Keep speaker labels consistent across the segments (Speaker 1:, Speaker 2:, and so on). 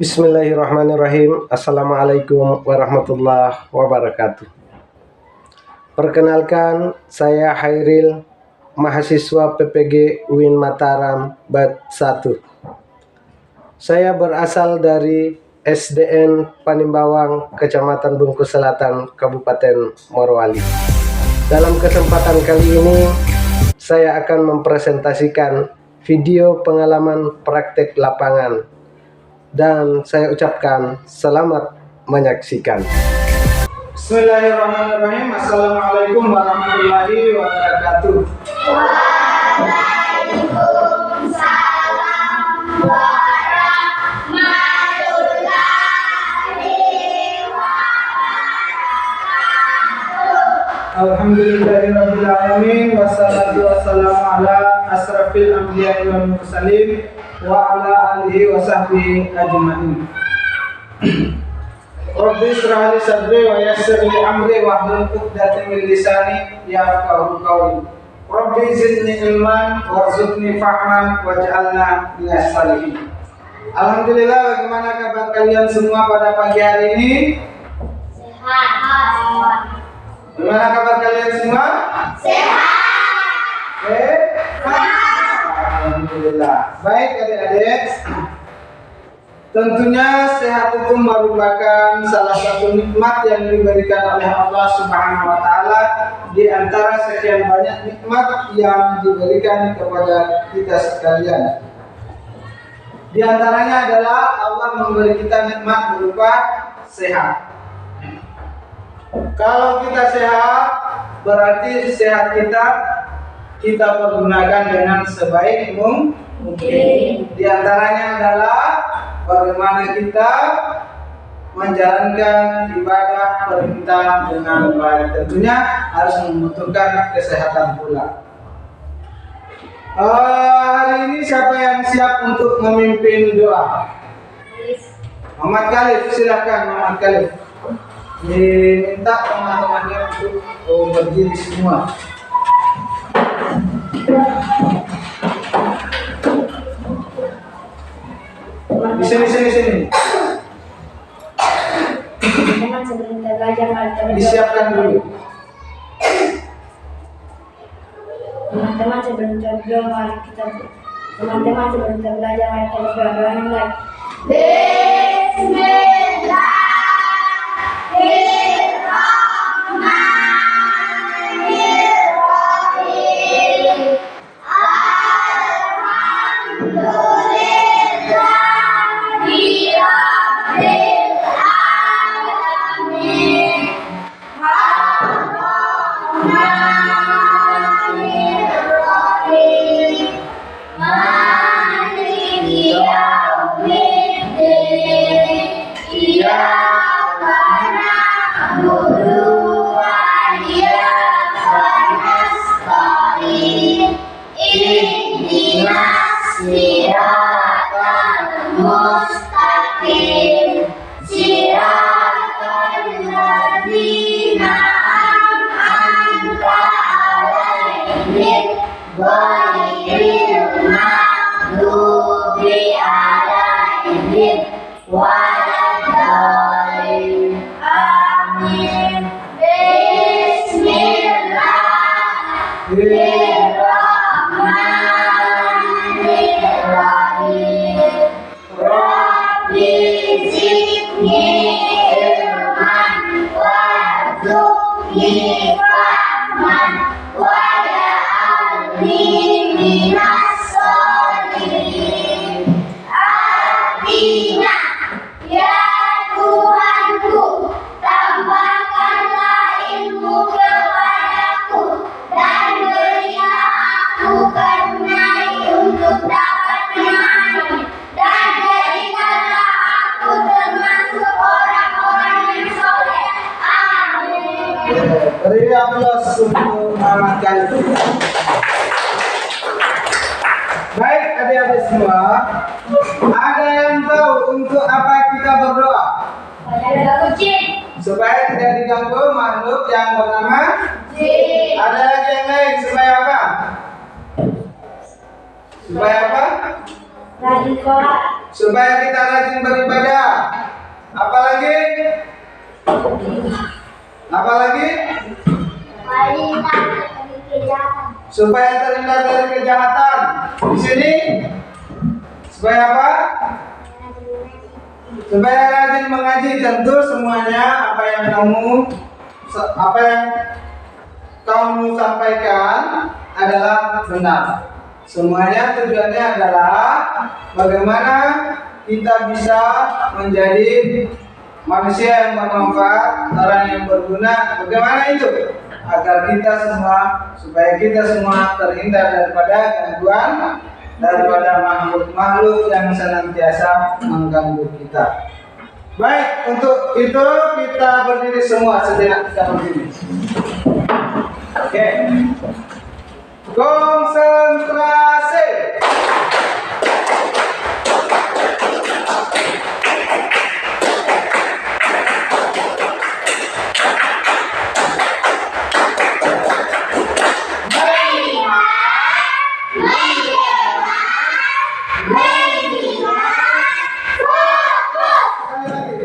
Speaker 1: Bismillahirrahmanirrahim. Assalamualaikum warahmatullahi wabarakatuh. Perkenalkan, saya Hairil, mahasiswa PPG UIN Mataram Bat 1. Saya berasal dari SDN Panimbawang, Kecamatan Bungkus Selatan, Kabupaten Morowali. Dalam kesempatan kali ini, saya akan mempresentasikan video pengalaman praktek lapangan. Dan saya ucapkan selamat menyaksikan.
Speaker 2: Bismillahirrahmanirrahim. Assalamualaikum warahmatullahi wabarakatuh.
Speaker 3: Waalaikumsalam warahmatullahi wabarakatuh.
Speaker 2: Alhamdulillahirabbil alamin wassalatu wassalamu ala asrafil anbiya'i wal mursalin wa ala alihi wa sahbihi ajma'in. Rabbi israh li sadri wa yassir li amri wahlul 'uqdatam min lisani yafqahu qawli. Rabbi zidni ilman warzuqni fahman waj'alna minas salihin. Alhamdulillah, bagaimana kabar kalian semua pada pagi hari ini?
Speaker 3: Sehat.
Speaker 2: Bagaimana kabar kalian semua?
Speaker 3: Sehat.
Speaker 2: Alhamdulillah. Baik adik-adik, tentunya sehat itu merupakan salah satu nikmat yang diberikan oleh Allah Subhanahu wa Ta'ala di antara sekian banyak nikmat yang diberikan kepada kita sekalian. Di antaranya adalah Allah memberi kita nikmat berupa sehat. Kalau kita sehat, berarti sehat kita pergunakan dengan sebaik mungkin. Di antaranya adalah bagaimana kita menjalankan ibadah perintah dengan baik. Tentunya harus membutuhkan kesehatan pula. Hari ini siapa yang siap untuk memimpin doa? Muhammad Khalif, silakan Muhammad Khalif. Diminta teman-temannya untuk berdiri semua. Di sini.
Speaker 3: Teman-teman sebelum kita belajar mari kita berdoa.
Speaker 2: Disiapkan dulu.
Speaker 3: Teman-teman sebelum kita berdoa mari kita belajar mari kita berdoa. Doa yang baik. Bismillahirrahmanirrahim. Mustaqim siratal ladzina an'amta 'alaihim ghairil maghdubi 'alaihim waladdallin. Amin. Bismillahirrahmanirrahim. Rabbi zidni ilman warzuqni fahman waj'alni minas sholihin. Artinya, ya Tuhanku, tambahkanlah ilmu kepadaku dan berilah aku karunia untuk dapat memahami, dan jadikanlah aku termasuk orang-orang yang soleh. Amin.
Speaker 2: Beri aplaus untuk Muhammad Khalif. Baik adik-adik semua, ada yang tahu untuk apa kita berdoa? Supaya tidak diganggu makhluk yang bernama jin. Ada lagi yang lain supaya apa? Supaya apa?
Speaker 3: Rajin sholat.
Speaker 2: supaya kita rajin beribadah. Apalagi? Apalagi? Supaya terhindar dari kejahatan. Di sini supaya apa? Supaya rajin mengaji. Tentu semuanya apa yang kamu sampaikan adalah benar. Semuanya tujuannya adalah bagaimana kita bisa menjadi manusia yang bermanfaat, orang yang berguna. Bagaimana itu? Agar kita semua, supaya kita semua terhindar daripada gangguan, daripada makhluk-makhluk yang senantiasa mengganggu kita. Baik, untuk itu kita berdiri semua sejenak, kita berdiri. Oke. Konsentrasi.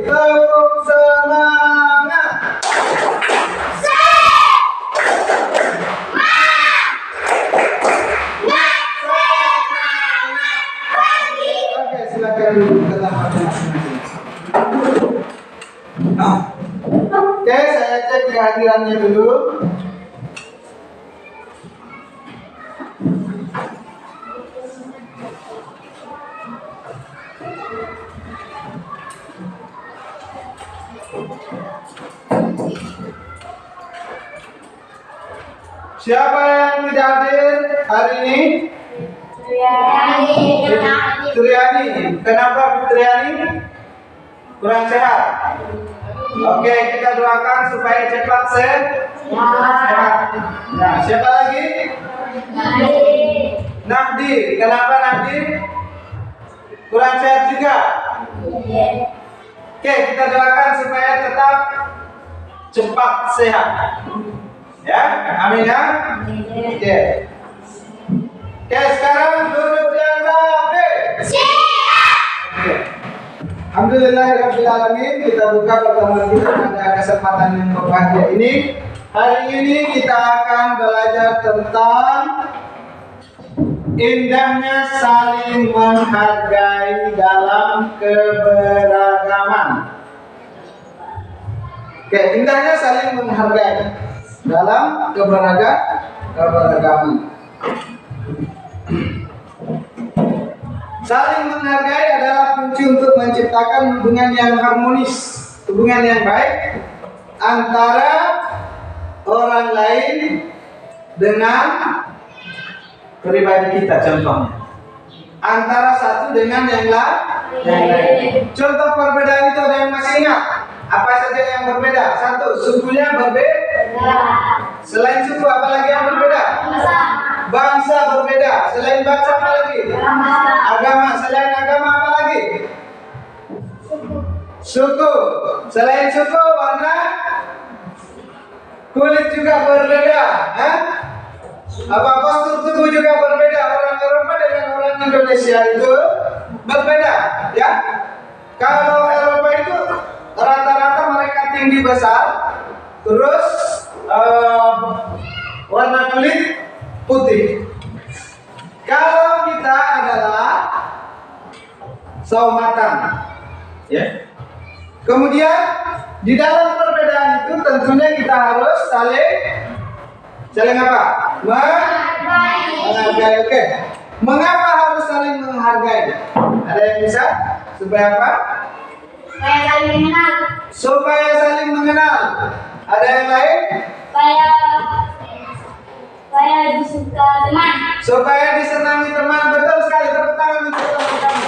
Speaker 2: Tepuk semangat. Oke, silakan duduk ke tempatnya masing-masing. Oke, saya cek kehadirannya dulu. Siapa yang tidak hadir hari ini? Triani. Kenapa Triani? Kurang sehat. Oke, kita doakan supaya cepat sehat. Nah, siapa lagi? Nahdi. Kenapa Nahdi? Kurang sehat juga. Oke, kita doakan supaya tetap cepat sehat. Ya, amin ya. Oke. Oke, sekarang duduk yang rapi. Oke. Alhamdulillahirabbil alamin, kita buka pertemuan kita pada kesempatan yang berbahagia ini. Hari ini kita akan belajar tentang indahnya saling menghargai dalam keberagaman. Oke, indahnya saling menghargai dalam keberagaman. Saling menghargai adalah kunci untuk menciptakan hubungan yang harmonis, hubungan yang baik antara orang lain dengan pribadi kita. Contohnya antara satu dengan yang lain. Contoh perbedaan itu ada yang masih ingat? Apa saja yang berbeda? Satu, sukunya berbeda. Selain suku apa lagi yang berbeda? Bangsa berbeda. Selain bangsa apa lagi? Agama. Selain agama apa lagi? Suku. Selain suku, warna kulit juga berbeda. Apa postur tubuh juga berbeda. Orang Eropa dengan orang Indonesia itu berbeda, ya. Kalau Eropa itu rata-rata mereka tinggi besar, terus warna kulit putih. Kalau kita adalah saumatan, ya. Kemudian di dalam perbedaan itu tentunya kita harus saling apa? Menghargai. Oke. Mengapa harus saling menghargai? Ada yang bisa? Supaya apa? Supaya saling mengenal. Ada yang lain?
Speaker 3: Supaya disuka teman.
Speaker 2: Supaya disenangi teman. Betul sekali. Tepuk tangan untuk teman kami.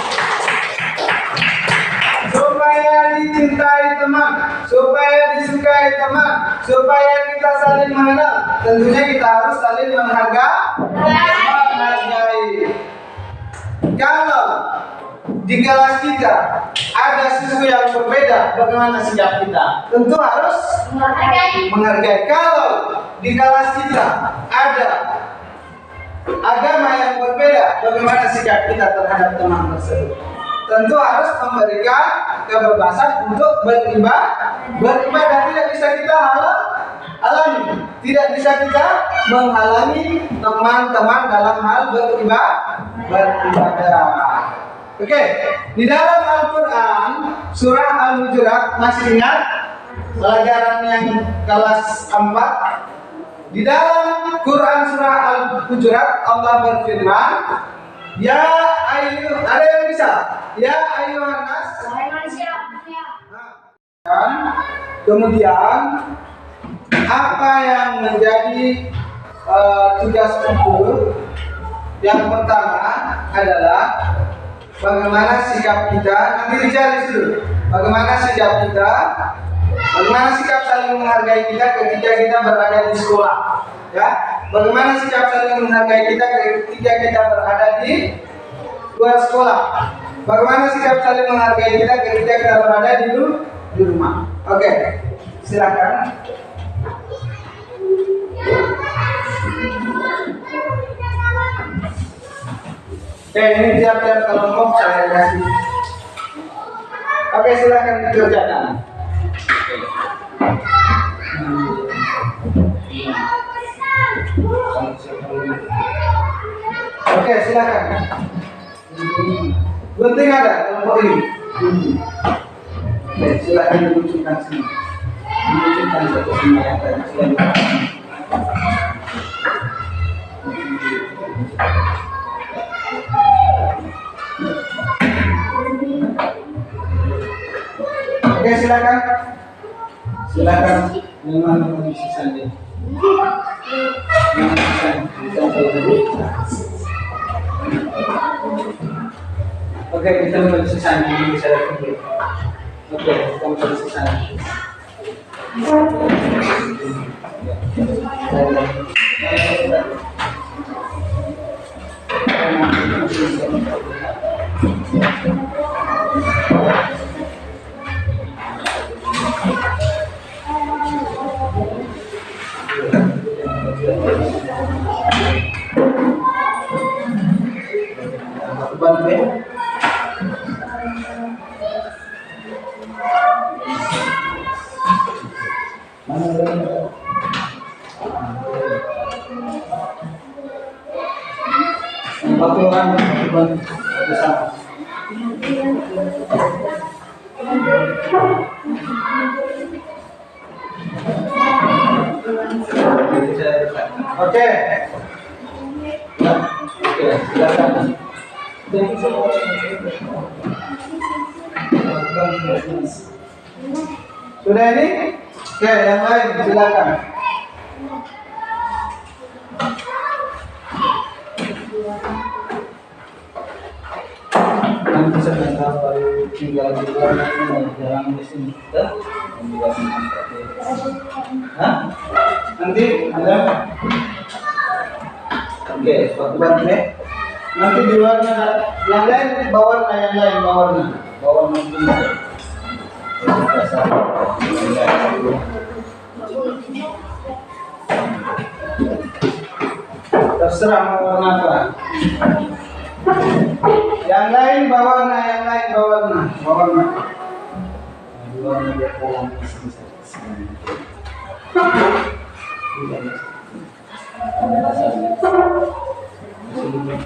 Speaker 2: Supaya dicintai teman, supaya disukai teman, supaya kita saling mengenal. Tentunya kita harus saling menghargai. Kalau di kelas kita ada suku yang berbeda, bagaimana sikap kita? Tentu harus menghargai. Kalau di kelas kita ada agama yang berbeda, bagaimana sikap kita terhadap teman tersebut? tentu harus memberikan kebebasan untuk beribadah tidak bisa kita halangi, tidak bisa kita menghalangi teman-teman dalam hal beribadah. Oke, di dalam Al-Quran surah Al-Hujurat, masih ingat pelajaran yang kelas 4? Di dalam Quran surah Al-Hujurat Allah berfirman, ya ayu, ada yang bisa? Ya ayuhan nas. Kemudian apa yang menjadi tugas itu? Yang pertama adalah bagaimana sikap kita, nanti dicari dulu. Bagaimana sikap kita, bagaimana sikap saling menghargai kita ketika kita berada di sekolah, ya. Bagaimana sikap saling menghargai kita ketika kita berada di luar sekolah. Bagaimana sikap saling menghargai kita ketika kita berada di rumah. Oke, silakan. Oke, ini tiap-tiap kelompok saya kasih. Oke, silakan dikerjakan. Oke, silakan. Penting ada kelompok ini. Oke, silakan dimunculkan sini. Dimunculkan satu sini yang tadi silakan. Oke, silakan. Silakan. Yang mana yang sisanya? Oke, kita mulai sisanya ini bisa dipilih. Oke, kita mulai sisanya. Oke. Silakan. Sudah ini? Oke, yang lain silakan. Nanti sebentar baru tinggal di luar jalan di sini. Nanti ada. Oke, suatu bantuan. Nanti di luarnya yang lain bawarna, yang lain bawarna ini. Terserah mau warna apa. Yang lain bawarna, yang lain bawarna. Bawarna dia dalam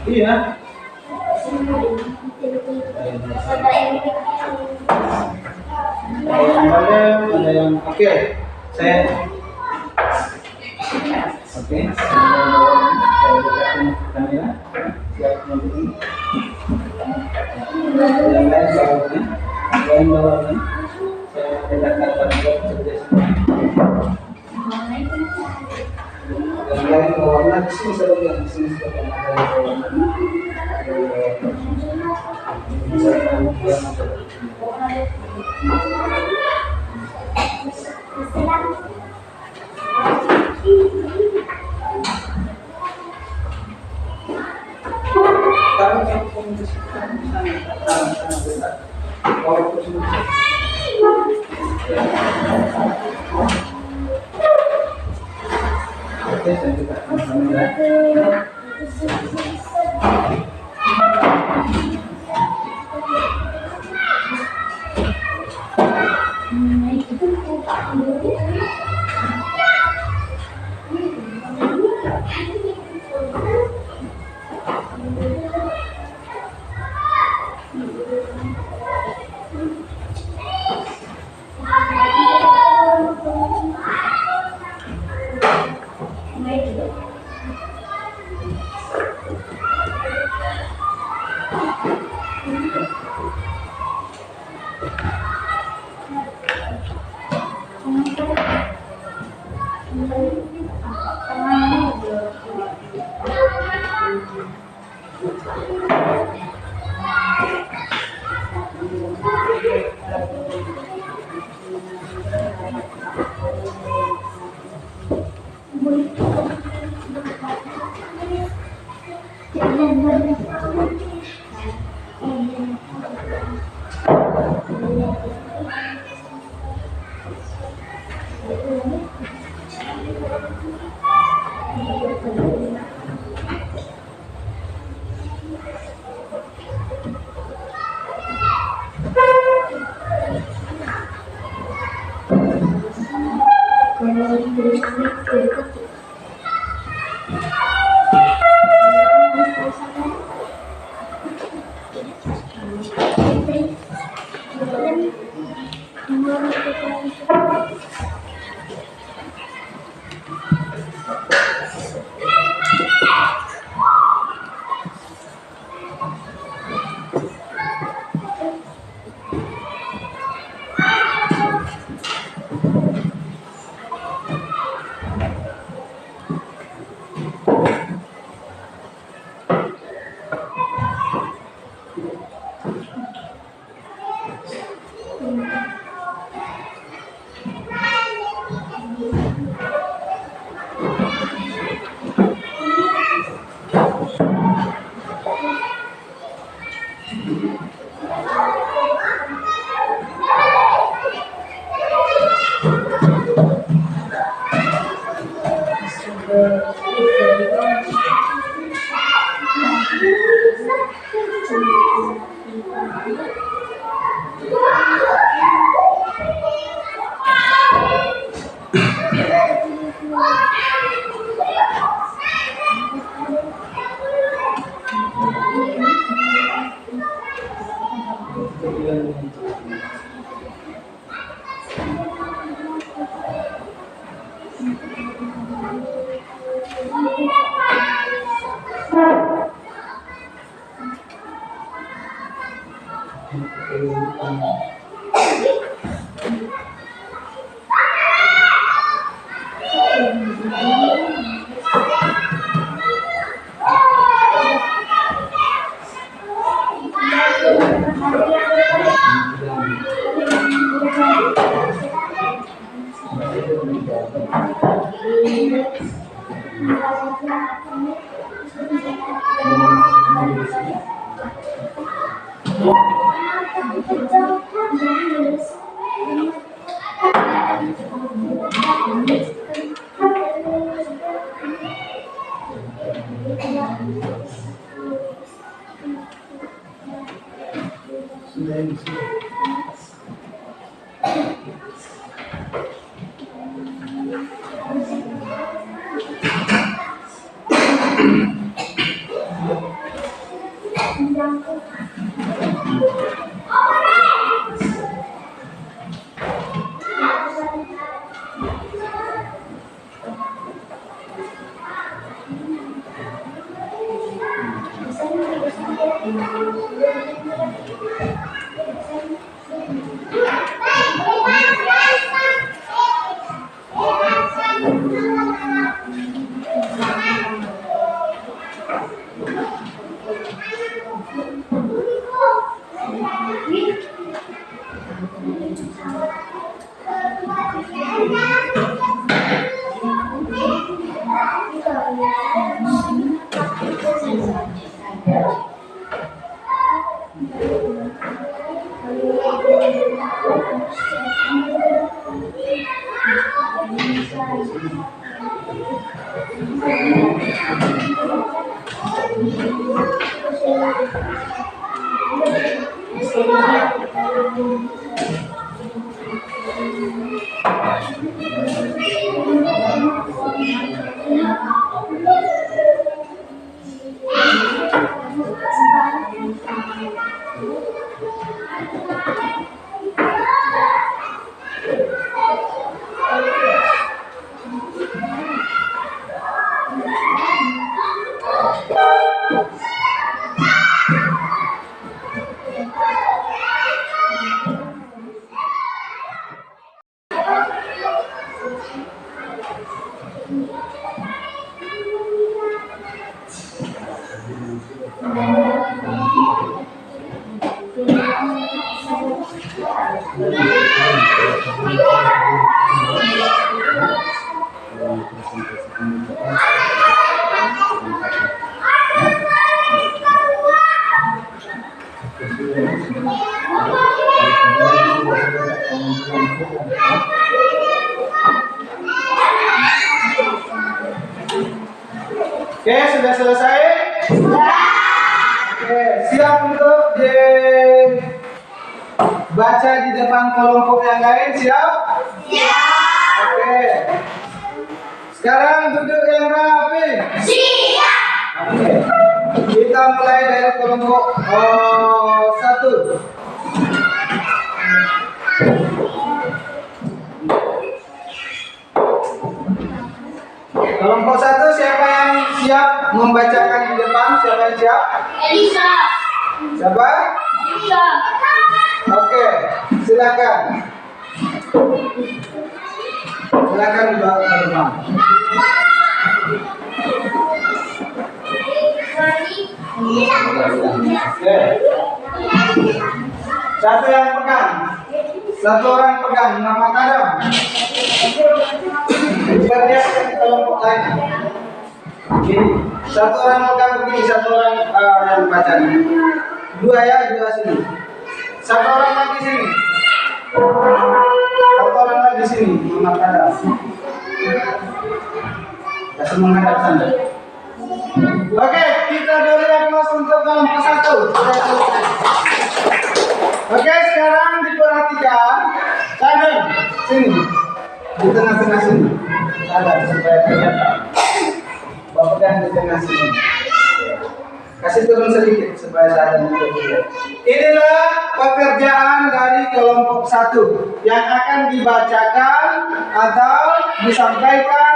Speaker 2: iya. Ada yang oke. Saya oke. Saya dekatkan kamera. Siap nanti. Yang lain bawaannya. Saya dekatkan kamera seperti yang lain bawaannya di sini saja, di sini saja. Oke, sudah selesai? Oke, siap untuk dibaca di depan kelompok yang lain, siap? Oke. Sekarang duduk yang rapi. Oke. Kita mulai dari kelompok 1. Kelompok 1, siapa yang siap membacakan di depan? Siapa yang siap?
Speaker 3: Elisa.
Speaker 2: Siapa?
Speaker 3: Elisa.
Speaker 2: Oke, silakan. Silakan dibawa ke depan. Oke. Satu yang pegang. Satu orang pegang nama Adam. Biar dia ke kelompok lain. Gini. Satu orang pegang begini, satu orang yang baca. Dua ya, dua sini. Satu orang lagi sini. Satu orang lagi sini, nama Adam. Kasih menghadap sana. Oke, kita beri aplaus untuk kelompok 1. Sudah selesai. Oke, sekarang diperhatikan. Sadar, sini. Di tengah-tengah sini. Sadar supaya kelihatan. Bapak pegang di tengah sini. Kasih turun sedikit supaya sadar juga terlihat. Inilah pekerjaan dari kelompok 1 yang akan dibacakan atau disampaikan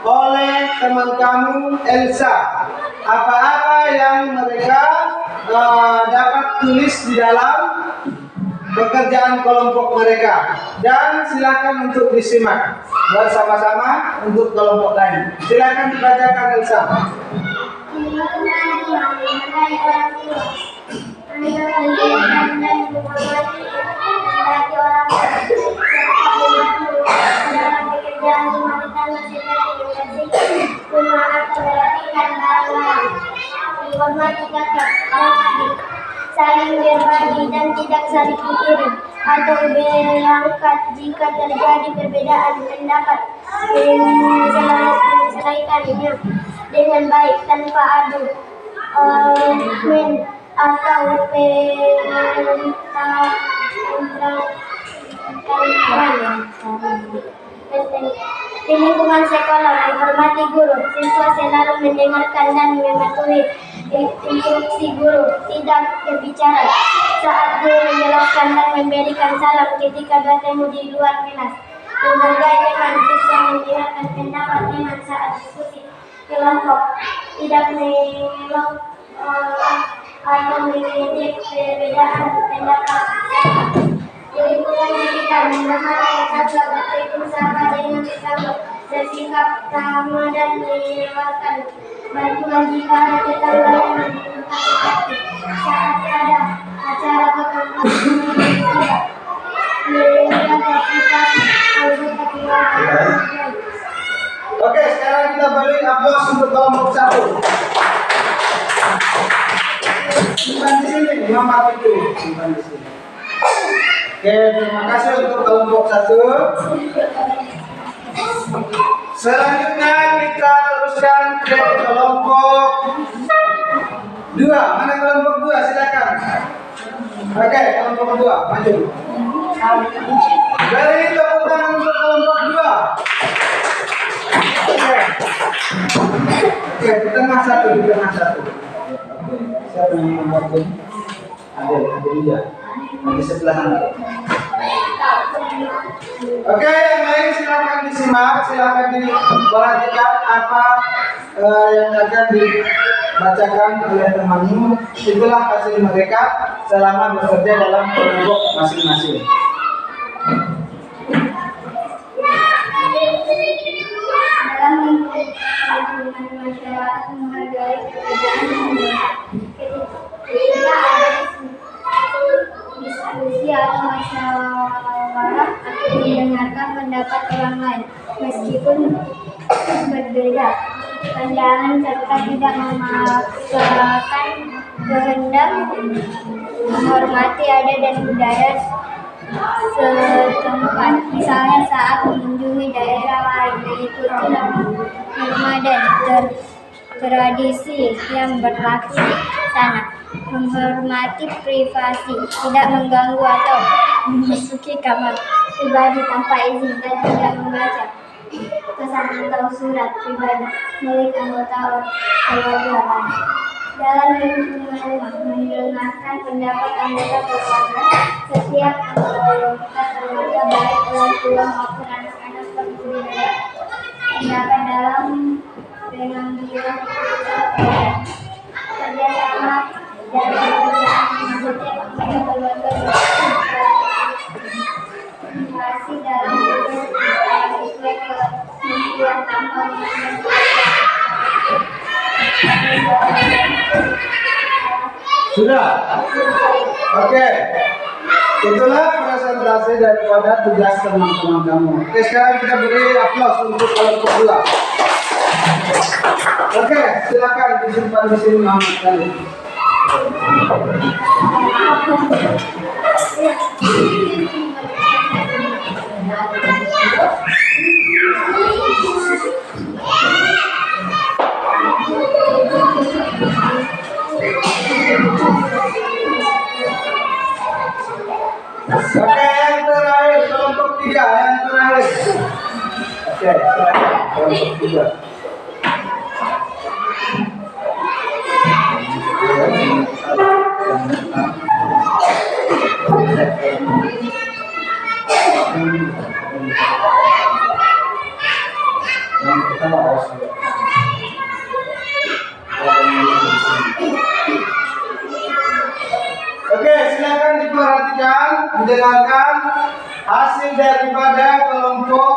Speaker 2: oleh teman kamu Elsa. Apa-apa yang mereka dapat tulis di dalam pekerjaan kelompok mereka, dan silakan untuk disimak bersama-sama untuk kelompok lain. Silakan dibacakan Elsa.
Speaker 3: Saling berbagi dan tidak saling mencuri atau berangkat jika terjadi perbedaan pendapat, menyelesaikannya dengan baik tanpa adu argumen atau di lingkungan sekolah, menghormati guru, siswa selalu mendengarkan dan mematuhi instruksi guru, tidak berbicara saat guru menjelaskan dan memberikan salam ketika bertemu di luar kelas. Menghargai teman, siswa mendengarkan pendapat teman saat diskusi kelompok, tidak mengelak atau mengejek perbedaan pendapat. Di lingkungan sekitar, mendengarkan satu berusaha dengan sesama, bersikap ramah dan menawarkan bantuan jika ada tetangga yang membutuhkan sesuatu. Saat ada acara keagamaan, menjaga privasi anggota keluarga.
Speaker 2: Oke, sekarang kita beri aplaus untuk kelompok 1. Simpan di sini, Mama itu simpan di sini. Oke, terima kasih untuk kelompok 1. Selanjutnya kita teruskan ke kelompok 2. Mana kelompok 2? Silakan. Oke, kelompok 2, maju. Beri tepuk tangan untuk kelompok 2. Oke. Oke, di tengah satu. Siapa yang membantu? Ada dia. Di sebelah sana. Oke, yang lain silakan disimak, silakan diperhatikan apa yang akan dibacakan oleh temanmu. Itulah hasil mereka selama bekerja dalam kelompok masing-masing.
Speaker 3: Dalam lingkungan masyarakat, menghargai perbedaan ketika ada diskusi atau musyawarah atau mendengarkan pendapat orang lain, meskipun berbeda. Pandangan serta tidak memaksakan kehendak, menghormati adat dan budaya setempat. Misalnya saat mengunjungi daerah lain, mengikuti norma dan tradisi yang berlaku di sana. Menghormati privasi, tidak mengganggu atau memasuki kamar pribadi tanpa izin, dan tidak membaca pesan atau surat pribadi milik anggota keluarga lain. Dalam lingkungan rumah, mendengarkan pendapat anggota keluarga. Setiap anggota keluarga, baik orang tua maupun anak-anak, perlu berbeda pendapat dalam pengambilan keputusan kerjasama dan pekerjaan maksudnya anggota keluarga berkomunikasi dalam sesuai kemampuan tanpa
Speaker 2: Sudah? Oke. Itulah presentasi daripada tugas teman-teman kamu. Oke, sekarang kita beri aplaus untuk kelompok 2. Oke, silakan disimpan di sini Muhammad kali. Oke, yang terakhir kelompok 3, yang terakhir. Oke, silakan kelompok 3. Yang pertama Oke, silakan diperhatikan, didengarkan hasil daripada kelompok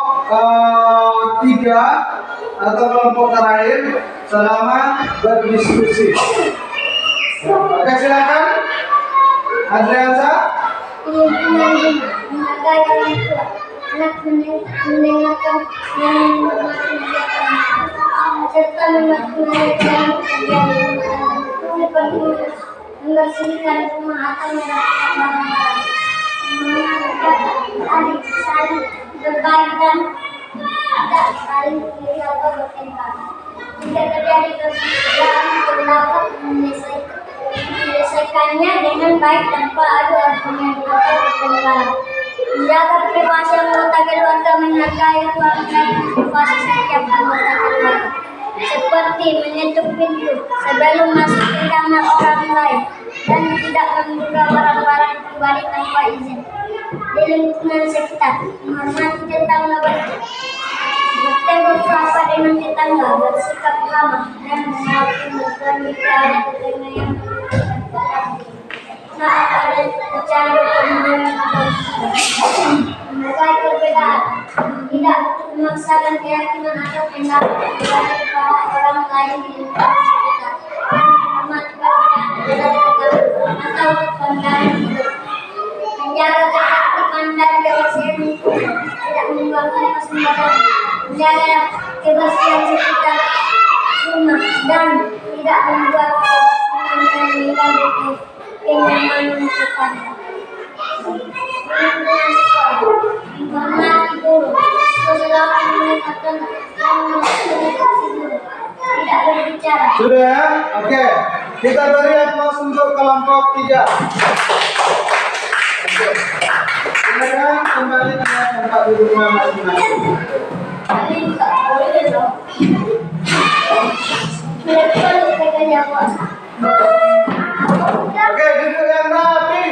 Speaker 2: 3 atau kelompok terakhir selama berdiskusi. Oke, silakan. Adriansa.
Speaker 3: Menghargai orang tua, anak mendengarkan dan menghormati serta mengerjakan pekerjaan rumah tangga, membersihkan rumah atau merapikan barang-barang, mengenalkan adik saling berbagi dan tidak saling iri atau bertengkar. Jika terjadi perbedaan pendapat, menyelesaikannya dengan baik tanpa adu argumen atau pertengkaran. Menjaga privasi anggota keluarga, menghargai ruang dan privasi setiap anggota keluarga, seperti menutup pintu sebelum masuk ke kamar orang lain dan tidak membuka barang-barang pribadi tanpa izin. Di lingkungan sekitar, menghormati tetangga, bertegur sapa dengan tetangga, bersikap ramah dan melakukan bicara tetangga yang saat ada acara pembunuhan atau menghargai perbedaan, tidak memaksakan keyakinan atau pendapat pribadi kepada orang lain di lingkungan sekitar, dan menghormati perbedaan adalah atau pandangan hidup. Menjaga ketertiban dan kebersihan lingkungan, tidak membuang sembarangan, menjaga kebersihan sekitar rumah dan tidak membuat kebersihan yang mengganggu kenyamanan tetangga. Lingkungan sekolah, menghormati guru, selalu mendengarkan dan mengkomunikasi guru, tidak berbicara.
Speaker 2: Sudah ya? Oke. Kita beri aplaus untuk kelompok 3. Oke. Silakan kembali ke tempat duduknya masing-masing. Oke, duduk yang rapi.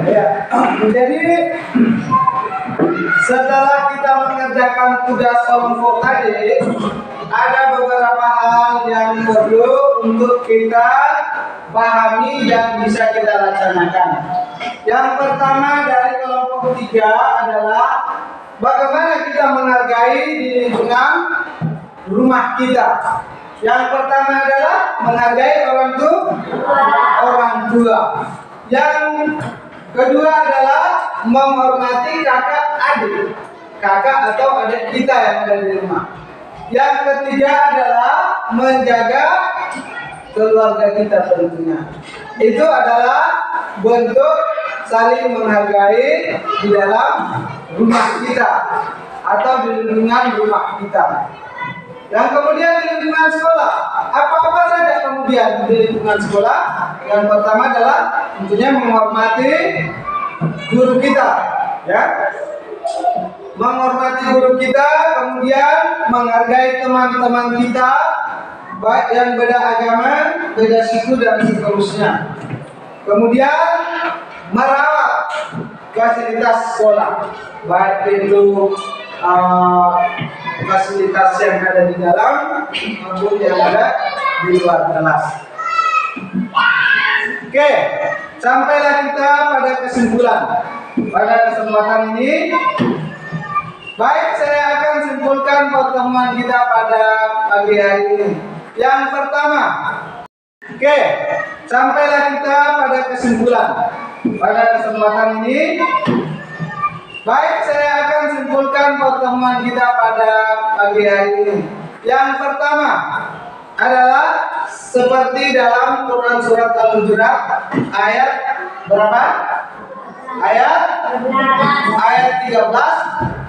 Speaker 2: Ya. Jadi setelah kita mengerjakan tugas kelompok tadi, ada beberapa hal yang perlu untuk kita pahami dan bisa kita laksanakan. Yang pertama dari kelompok 3 adalah bagaimana kita menghargai di lingkungan rumah kita. Yang pertama adalah menghargai orang tua. Yang kedua adalah menghormati kakak atau adik kita yang ada di rumah. Yang ketiga adalah menjaga keluarga kita tentunya. Itu adalah bentuk saling menghargai di dalam rumah kita atau di lingkungan rumah kita. Yang kemudian di lingkungan sekolah, apa-apa saja kemudian di lingkungan sekolah. Yang pertama adalah tentunya menghormati guru kita, ya. Menghormati guru kita, kemudian menghargai teman-teman kita, baik yang beda agama, beda suku dan seterusnya. Kemudian merawat fasilitas sekolah, baik itu fasilitas yang ada di dalam maupun yang ada di luar kelas. Oke, sampailah kita pada kesimpulan. Pada kesempatan ini, baik, saya akan simpulkan pertemuan kita pada pagi hari ini. Yang pertama, oke, sampailah kita pada kesimpulan. Pada kesempatan ini, baik, saya akan simpulkan pertemuan kita pada pagi hari ini. Yang pertama adalah seperti dalam Quran surat Al-Hujurat ayat berapa? Ayat 13,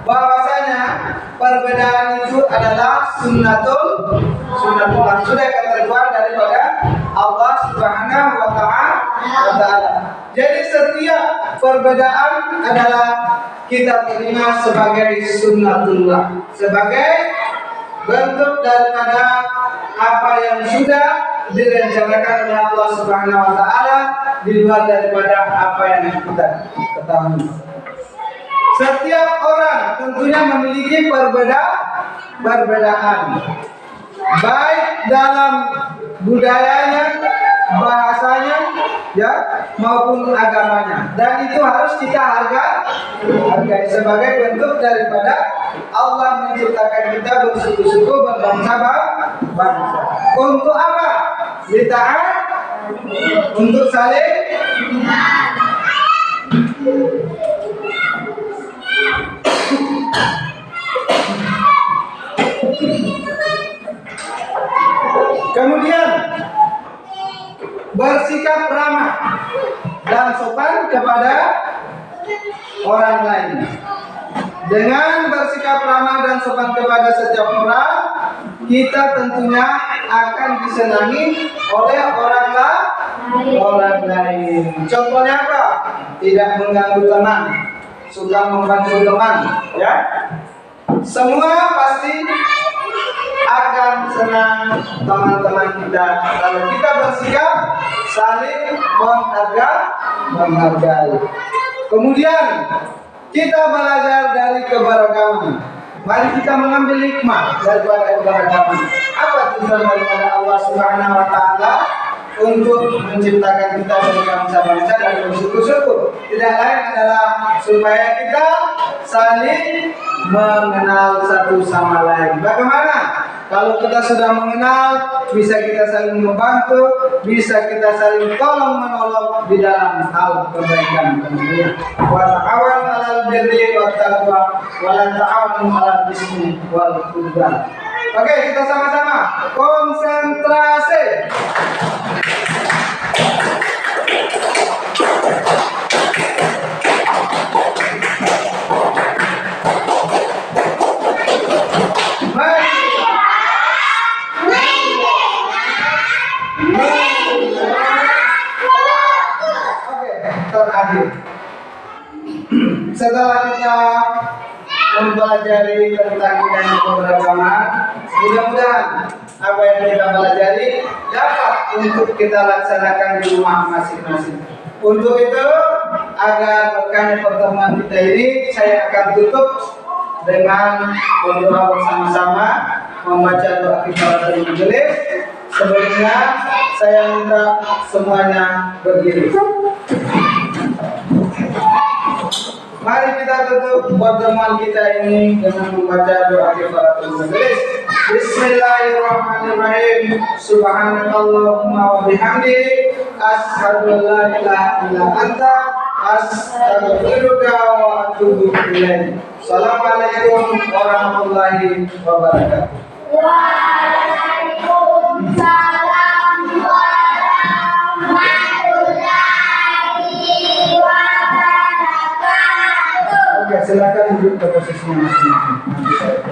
Speaker 2: bahwasanya perbedaan itu adalah sunnatul sudah ketentuan daripada Allah Subhanahu wa taala. Jadi setiap perbedaan adalah kita terima sebagai sunnatullah, sebagai bentuk daripada apa yang sudah direncanakan oleh Allah Subhanahu wa taala di luar daripada apa yang kita ketahui. Setiap orang tentunya memiliki perbedaan, baik dalam budayanya, bahasanya, ya, maupun agamanya, dan itu harus kita hargai sebagai bentuk daripada Allah menciptakan kita bersuku-suku, berbangsa-bangsa. Untuk apa? Ditaat, untuk saling kemudian bersikap ramah dan sopan kepada orang lain. Dengan bersikap ramah dan sopan kepada setiap orang, kita tentunya akan disenangi oleh orang lain. Contohnya apa? Tidak mengganggu teman, suka membantu teman, ya. Semua pasti akan senang teman-teman kita kalau kita bersikap saling menghargai. Kemudian kita belajar dari keberagaman. Mari kita mengambil hikmah daripada keberagaman. Apa tujuan daripada Allah Subhanahu wa taala untuk menciptakan kita sebagai bangsa-bangsa dan bersuku-suku? Tidak lain adalah supaya kita saling mengenal satu sama lain. Bagaimana? Kalau kita sudah mengenal, bisa kita saling membantu, bisa kita saling tolong menolong di dalam hal kebaikan tentunya. Wa ta'awanu 'alal birri wat taqwa wa la ta'awanu 'alal ismi wal 'udwan. Oke, kita sama-sama konsentrasi. Terakhir, setelah kita mempelajari tentang nilai keberagaman, mudah-mudahan apa yang kita pelajari dapat untuk kita laksanakan di rumah masing-masing. Untuk itu, agar berkahnya pertemuan kita ini, saya akan tutup dengan berdoa bersama-sama, membaca doa kifaratul majelis. Sebelumnya saya minta semuanya berdiri. Mari kita tutup pertemuan kita ini dengan membaca doa kifaratul majelis. Bismillahirrahmanirrahim. Subhanakallahumma wa bihamdik, asyhadu an la ilaha illa anta, astaghfiruka wa atubu ilaik. Assalamualaikum warahmatullahi wabarakatuh.
Speaker 3: Waalaikumsalam warahmatullahi wabarakatuh.
Speaker 2: Oke, silakan duduk ke posisinya masing-masing. Nanti saya